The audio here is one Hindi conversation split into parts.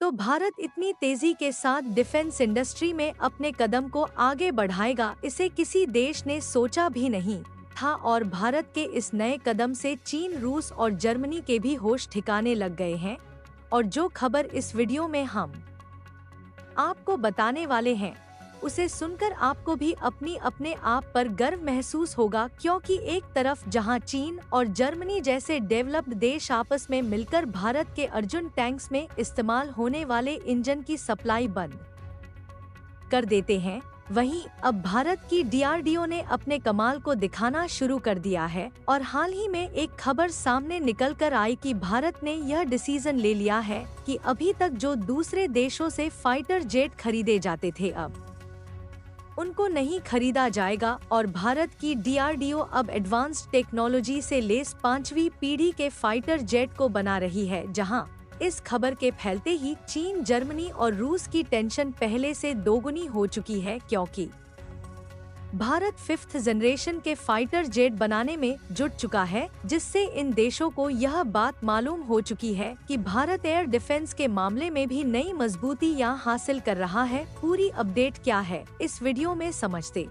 तो भारत इतनी तेजी के साथ डिफेंस इंडस्ट्री में अपने कदम को आगे बढ़ाएगा, इसे किसी देश ने सोचा भी नहीं था। और भारत के इस नए कदम से चीन, रूस और जर्मनी के भी होश ठिकाने लग गए हैं। और जो खबर इस वीडियो में हम आपको बताने वाले हैं, उसे सुनकर आपको भी अपने आप पर गर्व महसूस होगा, क्योंकि एक तरफ जहां चीन और जर्मनी जैसे डेवलप्ड देश आपस में मिलकर भारत के अर्जुन टैंक्स में इस्तेमाल होने वाले इंजन की सप्लाई बंद कर देते हैं, वहीं अब भारत की डीआरडीओ ने अपने कमाल को दिखाना शुरू कर दिया है। और हाल ही में एक खबर सामने निकल कर आई कि भारत ने यह डिसीजन ले लिया है कि अभी तक जो दूसरे देशों से फाइटर जेट खरीदे जाते थे, अब उनको नहीं खरीदा जाएगा। और भारत की डीआरडीओ अब एडवांस्ड टेक्नोलॉजी से लेस 5वीं पीढ़ी के फाइटर जेट को बना रही है। जहां इस खबर के फैलते ही चीन, जर्मनी और रूस की टेंशन पहले से दोगुनी हो चुकी है, क्योंकि भारत 5th जनरेशन के फाइटर जेट बनाने में जुट चुका है, जिससे इन देशों को यह बात मालूम हो चुकी है कि भारत एयर डिफेंस के मामले में भी नई मजबूती यहाँ हासिल कर रहा है। पूरी अपडेट क्या है, इस वीडियो में समझते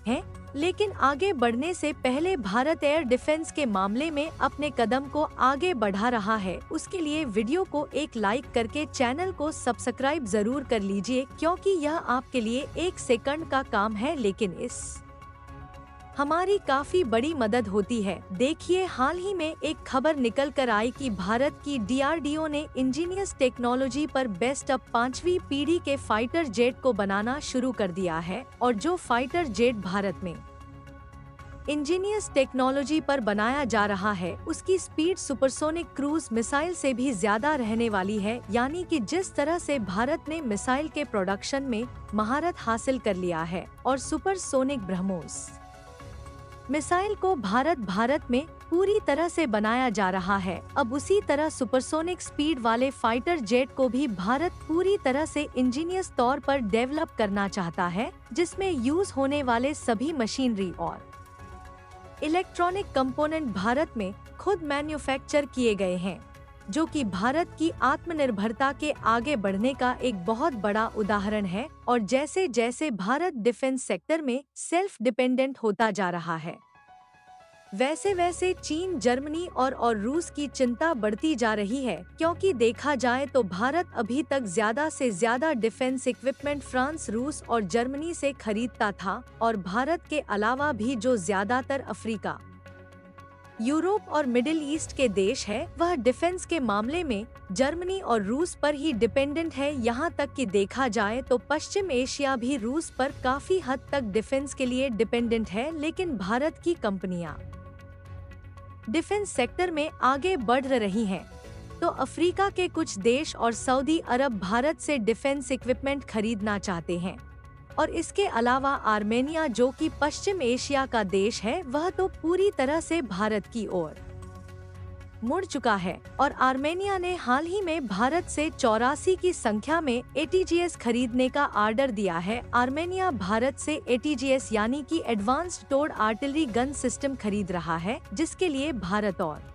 हैं। लेकिन आगे बढ़ने से पहले भारत एयर डिफेंस के मामले में अपने कदम को आगे बढ़ा रहा है, उसके लिए वीडियो को एक लाइक करके चैनल को सब्सक्राइब जरूर कर लीजिए, क्योंकि यह आपके लिए 1 सेकंड का काम है, लेकिन इस हमारी काफी बड़ी मदद होती है। देखिए, हाल ही में एक खबर निकल कर आई कि भारत की डीआरडीओ ने इंजीनियर्स टेक्नोलॉजी पर बेस्ट अप 5वीं पीढ़ी के फाइटर जेट को बनाना शुरू कर दिया है। और जो फाइटर जेट भारत में इंजीनियर्स टेक्नोलॉजी पर बनाया जा रहा है, उसकी स्पीड सुपरसोनिक क्रूज मिसाइल से भी ज्यादा रहने वाली है। यानी कि जिस तरह से भारत ने मिसाइल के प्रोडक्शन में महारत हासिल कर लिया है और सुपरसोनिक ब्रह्मोस मिसाइल को भारत में पूरी तरह से बनाया जा रहा है, अब उसी तरह सुपरसोनिक स्पीड वाले फाइटर जेट को भी भारत पूरी तरह से इंजीनियर्स तौर पर डेवलप करना चाहता है, जिसमें यूज होने वाले सभी मशीनरी और इलेक्ट्रॉनिक कंपोनेंट भारत में खुद मैन्युफैक्चर किए गए हैं, जो कि भारत की आत्मनिर्भरता के आगे बढ़ने का एक बहुत बड़ा उदाहरण है। और जैसे जैसे भारत डिफेंस सेक्टर में सेल्फ डिपेंडेंट होता जा रहा है, वैसे वैसे चीन, जर्मनी और रूस की चिंता बढ़ती जा रही है, क्योंकि देखा जाए तो भारत अभी तक ज्यादा से ज्यादा डिफेंस इक्विपमेंट फ्रांस, रूस और जर्मनी से खरीदता था। और भारत के अलावा भी जो ज्यादातर अफ्रीका, यूरोप और मिडिल ईस्ट के देश है, वह डिफेंस के मामले में जर्मनी और रूस पर ही डिपेंडेंट है। यहाँ तक कि देखा जाए तो पश्चिम एशिया भी रूस पर काफी हद तक डिफेंस के लिए डिपेंडेंट है। लेकिन भारत की कंपनियां डिफेंस सेक्टर में आगे बढ़ रही हैं, तो अफ्रीका के कुछ देश और सऊदी अरब भारत से डिफेंस इक्विपमेंट खरीदना चाहते हैं। और इसके अलावा आर्मेनिया, जो कि पश्चिम एशिया का देश है, वह तो पूरी तरह से भारत की ओर मुड़ चुका है। और आर्मेनिया ने हाल ही में भारत से 84 की संख्या में एटीजीएस खरीदने का ऑर्डर दिया है। आर्मेनिया भारत से एटीजीएस यानी कि एडवांस्ड टोर्ड आर्टिलरी गन सिस्टम खरीद रहा है, जिसके लिए भारत और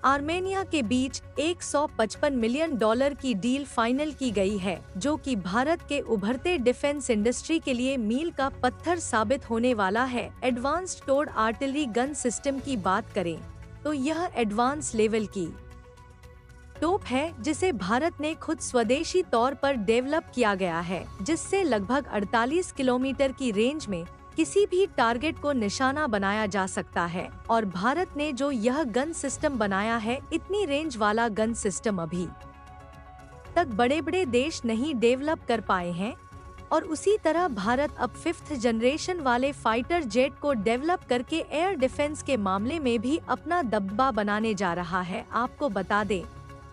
आर्मेनिया के बीच $155 मिलियन की डील फाइनल की गई है, जो कि भारत के उभरते डिफेंस इंडस्ट्री के लिए मील का पत्थर साबित होने वाला है। एडवांस्ड टोर्ड आर्टिलरी गन सिस्टम की बात करें तो यह एडवांस लेवल की तोप है, जिसे भारत ने खुद स्वदेशी तौर पर डेवलप किया गया है, जिससे लगभग 48 किलोमीटर की रेंज में किसी भी टारगेट को निशाना बनाया जा सकता है। और भारत ने जो यह गन सिस्टम बनाया है, इतनी रेंज वाला गन सिस्टम अभी तक बड़े बड़े देश नहीं डेवलप कर पाए हैं। और उसी तरह भारत अब 5th जनरेशन वाले फाइटर जेट को डेवलप करके एयर डिफेंस के मामले में भी अपना दबदबा बनाने जा रहा है। आपको बता दें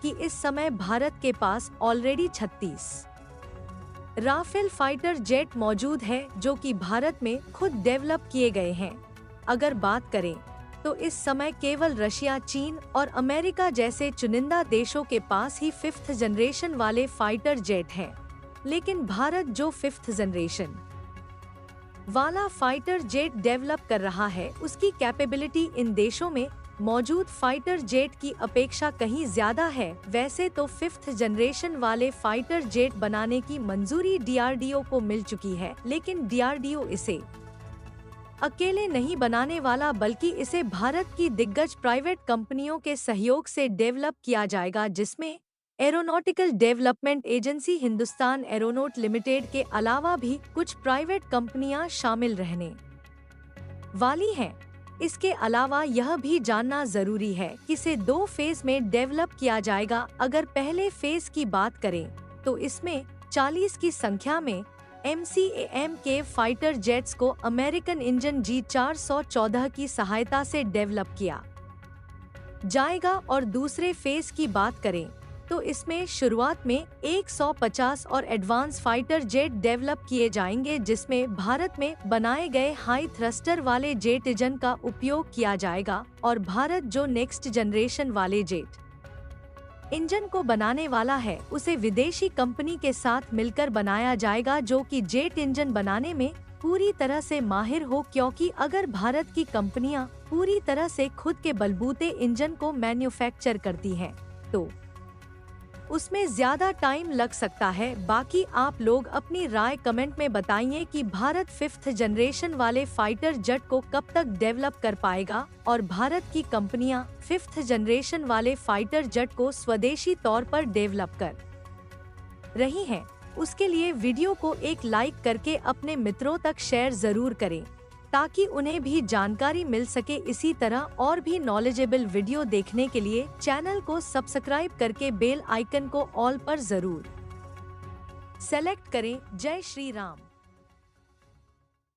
कि इस समय भारत के पास ऑलरेडी 36 राफेल फाइटर जेट मौजूद है, जो कि भारत में खुद डेवलप किए गए हैं। अगर बात करें तो इस समय केवल रशिया, चीन और अमेरिका जैसे चुनिंदा देशों के पास ही 5th जनरेशन वाले फाइटर जेट हैं। लेकिन भारत जो 5th जनरेशन वाला फाइटर जेट डेवलप कर रहा है, उसकी कैपेबिलिटी इन देशों में मौजूद फाइटर जेट की अपेक्षा कहीं ज्यादा है। वैसे तो 5th जनरेशन वाले फाइटर जेट बनाने की मंजूरी DRDO को मिल चुकी है, लेकिन DRDO इसे अकेले नहीं बनाने वाला, बल्कि इसे भारत की दिग्गज प्राइवेट कंपनियों के सहयोग से डेवलप किया जाएगा, जिसमें aeronautical development agency Hindustan aeronaut limited के अलावा भी कुछ प्राइवेट कंपनियां शामिल रहने वाली हैं। इसके अलावा यह भी जानना जरूरी है कि इसे 2 फेज में डेवलप किया जाएगा। अगर पहले फेज की बात करें तो इसमें 40 की संख्या में MCAM के फाइटर जेट्स को अमेरिकन इंजन G414 की सहायता से डेवलप किया जाएगा, और दूसरे फेज की बात करें तो इसमें शुरुआत में 150 और एडवांस फाइटर जेट डेवलप किए जाएंगे, जिसमें भारत में बनाए गए हाई थ्रस्टर वाले जेट इंजन का उपयोग किया जाएगा, और भारत जो नेक्स्ट जनरेशन वाले जेट इंजन को बनाने वाला है उसे विदेशी कंपनी के साथ मिलकर बनाया जाएगा, जो कि जेट इंजन बनाने में पूरी तरह से माहिर हो। क्योंकि अगर भारत की कंपनियां पूरी तरह से खुद के बलबूते इंजन को मैन्युफैक्चर करती हैं, तो उसमें ज्यादा टाइम लग सकता है। बाकी आप लोग अपनी राय कमेंट में बताइए कि भारत 5th जनरेशन वाले फाइटर जेट को कब तक डेवलप कर पाएगा, और भारत की कंपनियां 5th जनरेशन वाले फाइटर जेट को स्वदेशी तौर पर डेवलप कर रही हैं। उसके लिए वीडियो को एक लाइक करके अपने मित्रों तक शेयर जरूर करें, ताकि उन्हें भी जानकारी मिल सके। इसी तरह और भी नॉलेजेबल वीडियो देखने के लिए चैनल को सब्सक्राइब करके बेल आइकन को ऑल पर जरूर सेलेक्ट करें। जय श्री राम।